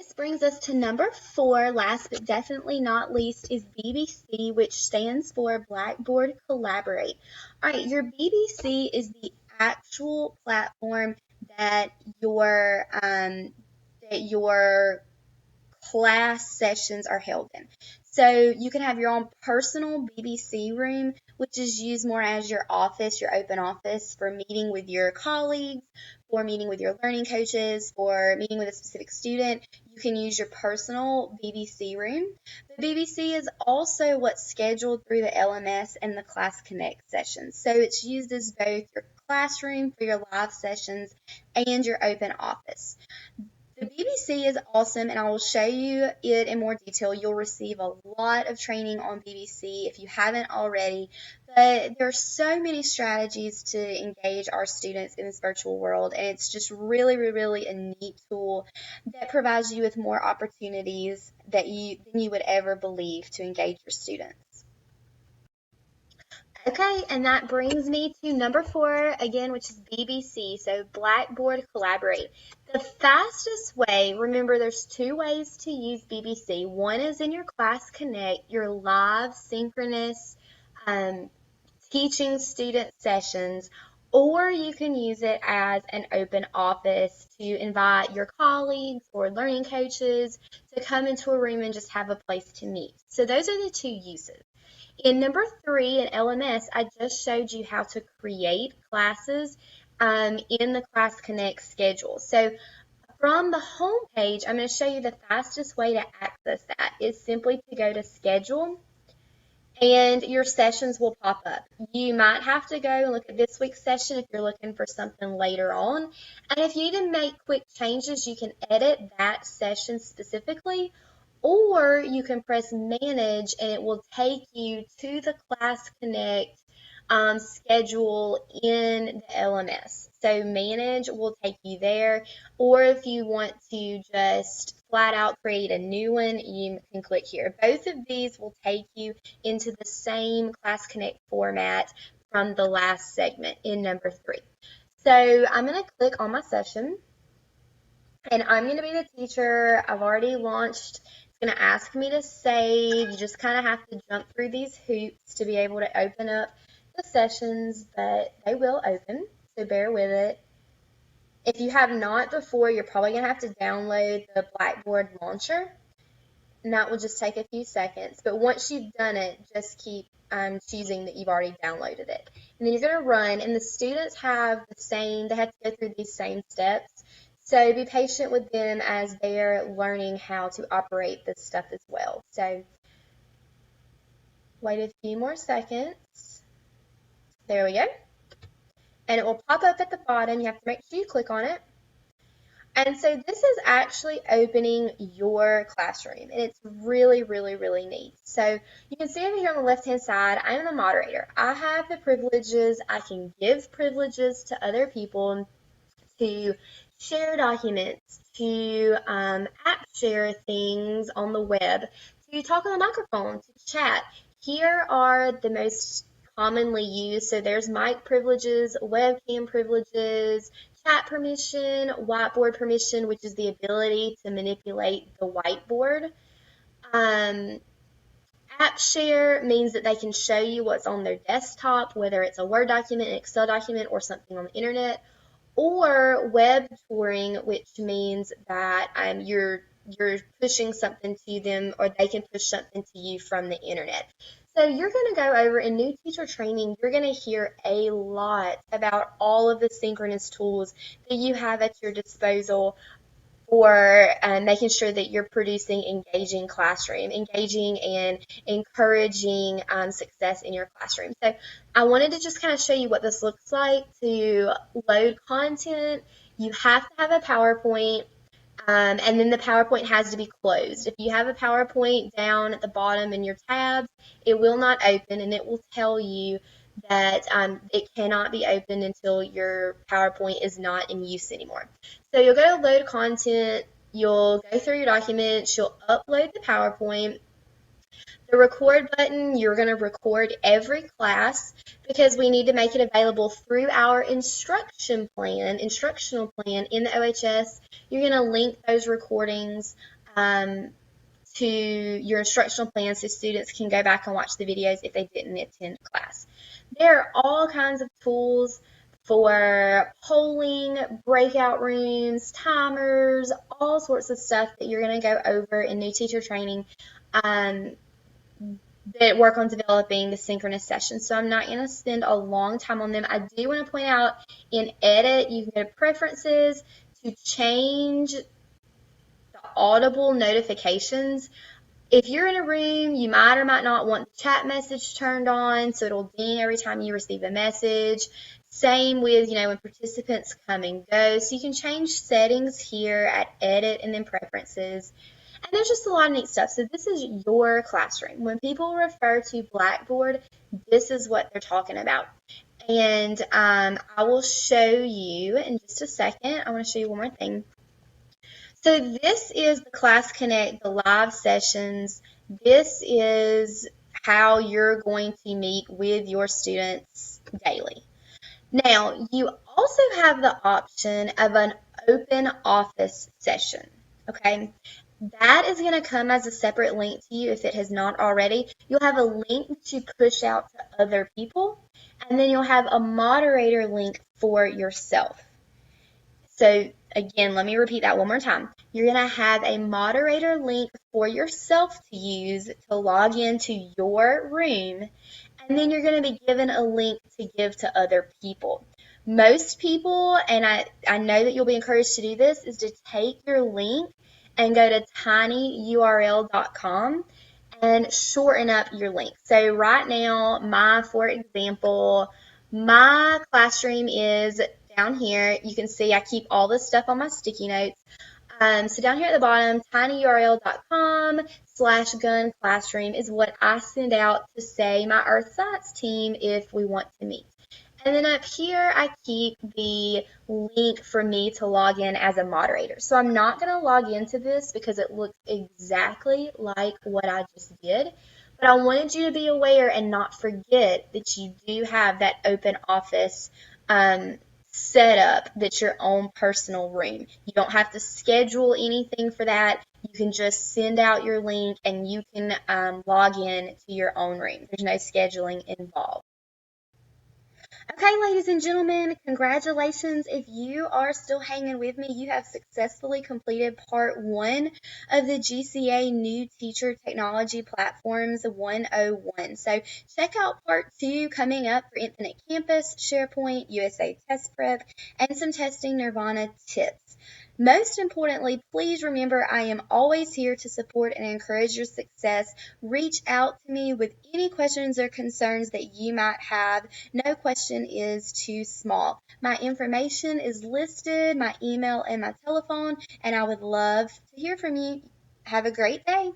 this brings us to number 4, last but definitely not least, is BBC, which stands for Blackboard Collaborate. All right, your BBC is the actual platform that your class sessions are held in. So you can have your own personal BBC room, which is used more as your office, your open office for meeting with your colleagues, for meeting with your learning coaches, for meeting with a specific student. You can use your personal BBC room. The BBC is also what's scheduled through the LMS and the Class Connect sessions. So it's used as both your classroom for your live sessions and your open office. The BBC is awesome, and I will show you it in more detail. You'll receive a lot of training on BBC if you haven't already, but there are so many strategies to engage our students in this virtual world, and it's just really, really a neat tool that provides you with more opportunities than you would ever believe to engage your students. Okay, and that brings me to number 4 again, which is BBC, so Blackboard Collaborate. The fastest way, remember there's 2 ways to use BBC. One is in your Class Connect, your live synchronous um, teaching student sessions, or you can use it as an open office to invite your colleagues or learning coaches to come into a room and just have a place to meet. So those are the 2 uses. In number 3 in LMS, I just showed you how to create classes in the Class Connect schedule. So from the home page, I'm going to show you the fastest way to access that is simply to go to Schedule, and your sessions will pop up. You might have to go and look at this week's session if you're looking for something later on. And if you need to make quick changes, you can edit that session specifically, or you can press Manage and it will take you to the Class Connect schedule in the LMS. So Manage will take you there, or if you want to just flat out create a new one, you can click here. Both of these will take you into the same Class Connect format from the last segment in number 3. So I'm going to click on my session, and I'm going to be the teacher. I've already launched. It's going to ask me to save. You just kind of have to jump through these hoops to be able to open up the sessions, but they will open, so bear with it. If you have not before, you're probably going to have to download the Blackboard launcher, and that will just take a few seconds. But once you've done it, just keep choosing that you've already downloaded it. And then you're going to run, and the students have they have to go through these same steps. So be patient with them as they're learning how to operate this stuff as well. So wait a few more seconds. There we go. And it will pop up at the bottom. You have to make sure you click on it. And so this is actually opening your classroom, and it's really, really neat. So you can see over here on the left-hand side, I am the moderator. I have the privileges. I can give privileges to other people to share documents, to app share things on the web, to talk on the microphone, to chat. Here are the most commonly used. So there's mic privileges, webcam privileges, chat permission, whiteboard permission, which is the ability to manipulate the whiteboard. App share means that they can show you what's on their desktop, whether it's a Word document, an Excel document, or something on the internet. Or web touring, which means that you're pushing something to them, or they can push something to you from the internet. So you're going to go over in new teacher training, you're going to hear a lot about all of the synchronous tools that you have at your disposal for making sure that you're producing engaging and encouraging success in your classroom. So I wanted to just kind of show you what this looks like to load content. You have to have a PowerPoint, and then the PowerPoint has to be closed. If you have a PowerPoint down at the bottom in your tabs, it will not open, and it will tell you that it cannot be opened until your PowerPoint is not in use anymore. So you'll go to load content, you'll go through your documents, you'll upload the PowerPoint, The record button, you're going to record every class because we need to make it available through our instructional plan in the OHS. You're going to link those recordings to your instructional plan so students can go back and watch the videos if they didn't attend class. There are all kinds of tools for polling, breakout rooms, timers, all sorts of stuff that you're going to go over in new teacher training that work on developing the synchronous sessions. So I'm not going to spend a long time on them. I do want to point out in Edit, you can go to Preferences to change the audible notifications. If you're in a room, you might or might not want the chat message turned on, so it'll ding every time you receive a message. Same with, when participants come and go. So you can change settings here at Edit and then Preferences. And there's just a lot of neat stuff. So this is your classroom. When people refer to Blackboard, this is what they're talking about. And I will show you in just a second. I want to show you one more thing. So this is the Class Connect, the live sessions. This is how you're going to meet with your students daily. Now, you also have the option of an open office session, okay? That is going to come as a separate link to you if it has not already. You'll have a link to push out to other people, and then you'll have a moderator link for yourself. So again, let me repeat that one more time. You're going to have a moderator link for yourself to use to log into your room, and then you're going to be given a link to give to other people. Most people, and I know that you'll be encouraged to do this, is to take your link and go to tinyurl.com and shorten up your link. So right now, for example, my classroom is down here. You can see I keep all this stuff on my sticky notes. So down here at the bottom, tinyurl.com/gun classroom is what I send out to say my Earth Science team if we want to meet. And then up here, I keep the link for me to log in as a moderator. So I'm not going to log into this because it looks exactly like what I just did. But I wanted you to be aware and not forget that you do have that open office set up that's your own personal room. You don't have to schedule anything for that. You can just send out your link and you can log in to your own room. There's no scheduling involved. Okay, ladies and gentlemen, congratulations. If you are still hanging with me, you have successfully completed part 1 of the GCA New Teacher Technology Platforms 101. So check out part 2 coming up for Infinite Campus, SharePoint, USA Test Prep, and some testing Nirvana tips. Most importantly, please remember I am always here to support and encourage your success. Reach out to me with any questions or concerns that you might have. No question is too small. My information is listed, my email and my telephone, and I would love to hear from you. Have a great day.